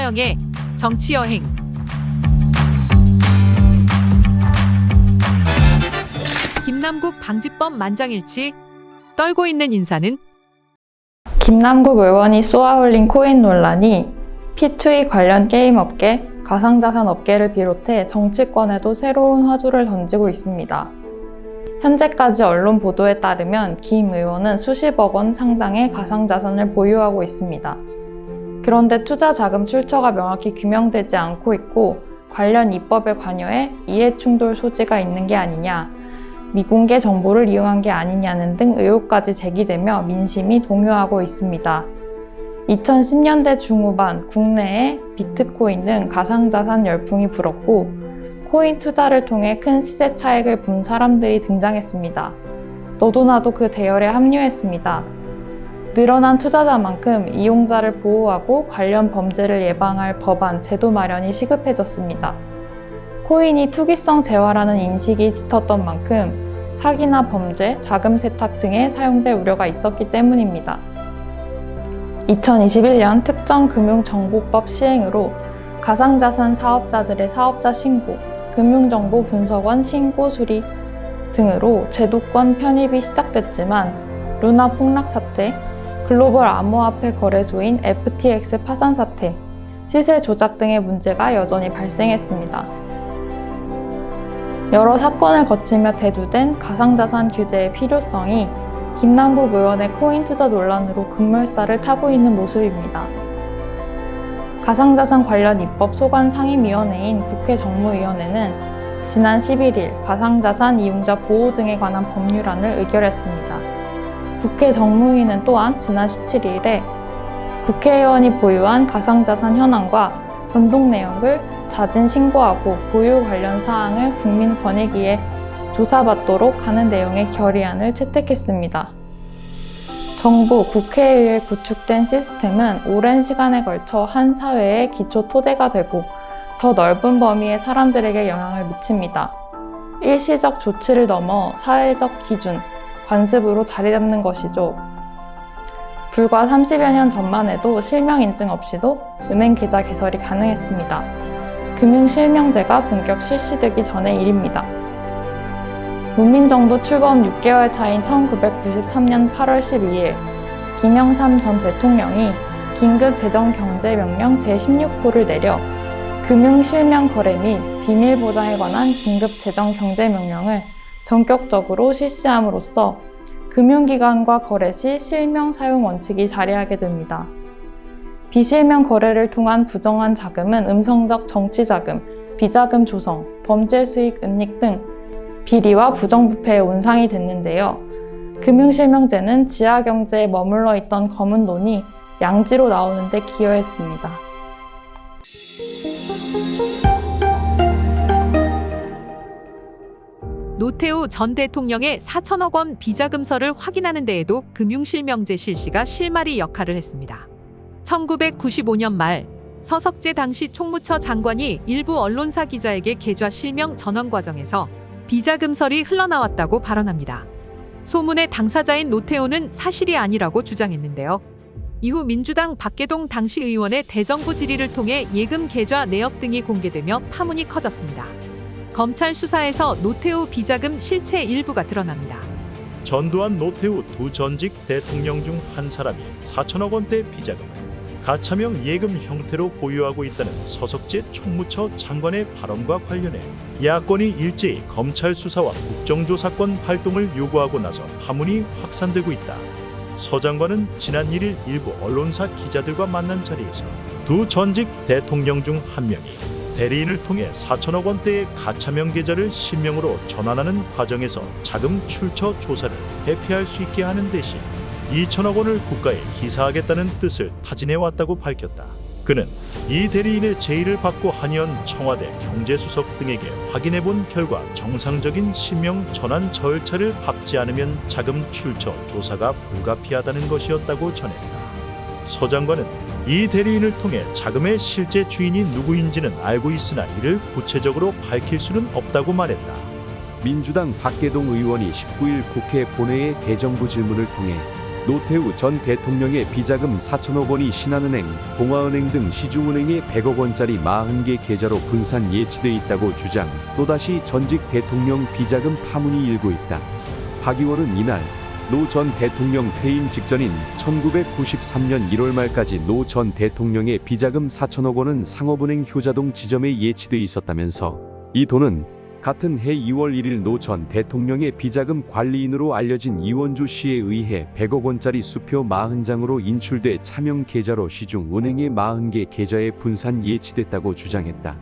김나영의 정치여행. 김남국 방지법 만장일치. 떨고 있는 인사는? 김남국 의원이 쏘아올린 코인 논란이 P2E 관련 게임 업계, 가상자산 업계를 비롯해 정치권에도 새로운 화두를 던지고 있습니다. 현재까지 언론 보도에 따르면 김 의원은 수십억 원 상당의 가상자산을 보유하고 있습니다. 그런데 투자 자금 출처가 명확히 규명되지 않고 있고 관련 입법에 관여해 이해충돌 소지가 있는 게 아니냐, 미공개 정보를 이용한 게 아니냐는 등 의혹까지 제기되며 민심이 동요하고 있습니다. 2010년대 중후반 국내에 비트코인 등 가상자산 열풍이 불었고 코인 투자를 통해 큰 시세 차익을 본 사람들이 등장했습니다. 너도 나도 그 대열에 합류했습니다. 늘어난 투자자만큼 이용자를 보호하고 관련 범죄를 예방할 법안, 제도 마련이 시급해졌습니다. 코인이 투기성 재화라는 인식이 짙었던 만큼 사기나 범죄, 자금 세탁 등에 사용될 우려가 있었기 때문입니다. 2021년 특정금융정보법 시행으로 가상자산 사업자들의 사업자 신고, 금융정보 분석원 신고 수리 등으로 제도권 편입이 시작됐지만 루나 폭락 사태, 글로벌 암호화폐 거래소인 FTX 파산 사태, 시세 조작 등의 문제가 여전히 발생했습니다. 여러 사건을 거치며 대두된 가상자산 규제의 필요성이 김남국 의원의 코인 투자 논란으로 급물살을 타고 있는 모습입니다. 가상자산 관련 입법 소관 상임위원회인 국회 정무위원회는 지난 11일 가상자산 이용자 보호 등에 관한 법률안을 의결했습니다. 국회 정무위는 또한 지난 17일에 국회의원이 보유한 가상자산 현황과 변동 내역을 자진 신고하고 보유 관련 사항을 국민권익위에 조사받도록 하는 내용의 결의안을 채택했습니다. 정부, 국회에 의해 구축된 시스템은 오랜 시간에 걸쳐 한 사회의 기초 토대가 되고 더 넓은 범위의 사람들에게 영향을 미칩니다. 일시적 조치를 넘어 사회적 기준, 관습으로 자리 잡는 것이죠. 불과 30여 년 전만 해도 실명 인증 없이도 은행 계좌 개설이 가능했습니다. 금융실명제가 본격 실시되기 전의 일입니다. 문민정부 출범 6개월 차인 1993년 8월 12일 김영삼 전 대통령이 긴급재정경제명령 제16호를 내려 금융실명거래 및 비밀보장에 관한 긴급재정경제명령을 전격적으로 실시함으로써 금융기관과 거래 시 실명 사용 원칙이 자리하게 됩니다. 비실명 거래를 통한 부정한 자금은 음성적 정치자금, 비자금 조성, 범죄 수익 은닉 등 비리와 부정부패의 온상이 됐는데요. 금융실명제는 지하경제에 머물러 있던 검은 돈이 양지로 나오는 데 기여했습니다. 노태우 전 대통령의 4천억 원 비자금서를 확인하는 데에도 금융실명제 실시가 실마리 역할을 했습니다. 1995년 말 서석재 당시 총무처 장관이 일부 언론사 기자에게 계좌 실명 전환 과정에서 비자금설이 흘러나왔다고 발언합니다. 소문의 당사자인 노태우는 사실이 아니라고 주장했는데요. 이후 민주당 박계동 당시 의원의 대정부 질의를 통해 예금 계좌 내역 등이 공개되며 파문이 커졌습니다. 검찰 수사에서 노태우 비자금 실체 일부가 드러납니다. 전두환, 노태우 두 전직 대통령 중 한 사람이 4천억 원대 비자금을 가차명 예금 형태로 보유하고 있다는 서석재 총무처 장관의 발언과 관련해 야권이 일제히 검찰 수사와 국정조사권 발동을 요구하고 나서 파문이 확산되고 있다. 서 장관은 지난 1일 일부 언론사 기자들과 만난 자리에서 두 전직 대통령 중 한 명이 대리인을 통해 4천억 원대의 가차명 계좌를 실명으로 전환하는 과정에서 자금 출처 조사를 회피할 수 있게 하는 대신 2천억 원을 국가에 기사하겠다는 뜻을 타진해왔다고 밝혔다. 그는 이 대리인의 제의를 받고 한의원 청와대 경제수석 등에게 확인해본 결과 정상적인 실명 전환 절차를 밟지 않으면 자금 출처 조사가 불가피하다는 것이었다고 전했다. 서 장관은 이 대리인을 통해 자금의 실제 주인이 누구인지는 알고 있으나 이를 구체적으로 밝힐 수는 없다고 말했다. 민주당 박계동 의원이 19일 국회 본회의 대정부 질문을 통해 노태우 전 대통령의 비자금 4천억 원이 신한은행, 동아은행 등 시중은행에 100억 원짜리 40개 계좌로 분산 예치돼 있다고 주장, 또다시 전직 대통령 비자금 파문이 일고 있다. 박 의원은 이날 노 전 대통령 퇴임 직전인 1993년 1월 말까지 노 전 대통령의 비자금 4천억 원은 상업은행 효자동 지점에 예치돼 있었다면서 이 돈은 같은 해 2월 1일 노 전 대통령의 비자금 관리인으로 알려진 이원주 씨에 의해 100억 원짜리 수표 40장으로 인출돼 차명 계좌로 시중은행의 40개 계좌에 분산 예치됐다고 주장했다.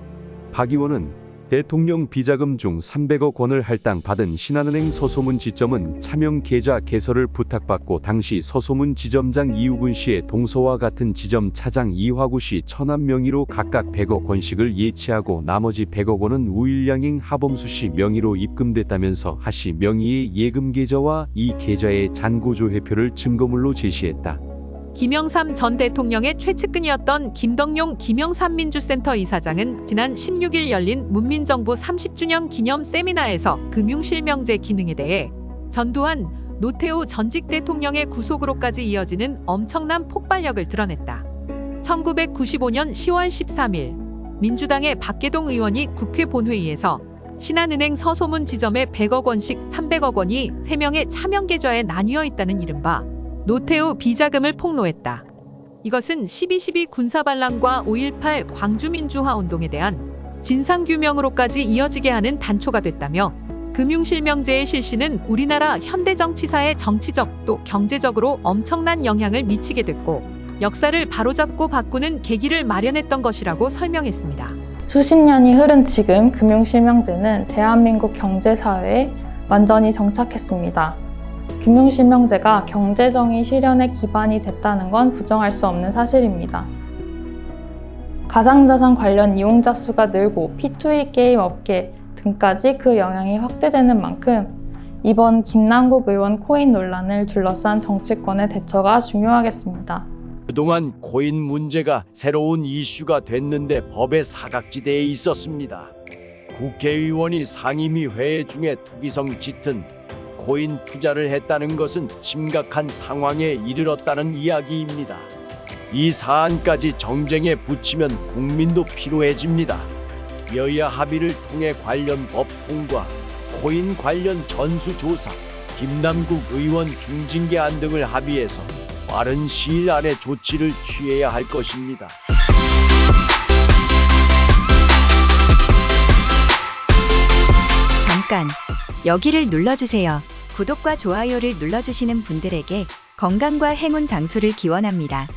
박 의원은 대통령 비자금 중 300억 원을 할당받은 신한은행 서소문 지점은 차명 계좌 개설을 부탁받고 당시 서소문 지점장 이우근 씨의 동서와 같은 지점 차장 이화구 씨 처남 명의로 각각 100억 원씩을 예치하고 나머지 100억 원은 우일양행 하범수 씨 명의로 입금됐다면서 하 씨 명의의 예금 계좌와 이 계좌의 잔고조회표를 증거물로 제시했다. 김영삼 전 대통령의 최측근이었던 김덕용 김영삼민주센터 이사장은 지난 16일 열린 문민정부 30주년 기념 세미나에서 금융실명제 기능에 대해 전두환, 노태우 전직 대통령의 구속으로까지 이어지는 엄청난 폭발력을 드러냈다. 1995년 10월 13일 민주당의 박계동 의원이 국회 본회의에서 신한은행 서소문 지점에 100억 원씩 300억 원이 3명의 차명 계좌에 나뉘어 있다는 이른바 노태우 비자금을 폭로했다. 이것은 12.12 군사반란과 5.18 광주민주화 운동에 대한 진상규명으로까지 이어지게 하는 단초가 됐다며 금융실명제의 실시는 우리나라 현대정치사에 정치적 또 경제적으로 엄청난 영향을 미치게 됐고 역사를 바로잡고 바꾸는 계기를 마련했던 것이라고 설명했습니다. 수십 년이 흐른 지금 금융실명제는 대한민국 경제사회에 완전히 정착했습니다. 금융실명제가 경제정의 실현의 기반이 됐다는 건 부정할 수 없는 사실입니다. 가상자산 관련 이용자 수가 늘고 P2E 게임 업계 등까지 그 영향이 확대되는 만큼 이번 김남국 의원 코인 논란을 둘러싼 정치권의 대처가 중요하겠습니다. 그동안 코인 문제가 새로운 이슈가 됐는데 법의 사각지대에 있었습니다. 국회의원이 상임위 회의 중에 투기성 짙은 코인 투자를 했다는 것은 심각한 상황에 이르렀다는 이야기입니다. 이 사안까지 정쟁에 붙이면 국민도 피로해집니다. 여야 합의를 통해 관련 법 통과, 코인 관련 전수조사, 김남국 의원 중징계안 등을 합의해서 빠른 시일 안에 조치를 취해야 할 것입니다. 잠깐 여기를 눌러주세요. 구독과 좋아요를 눌러주시는 분들에게 건강과 행운 장수를 기원합니다.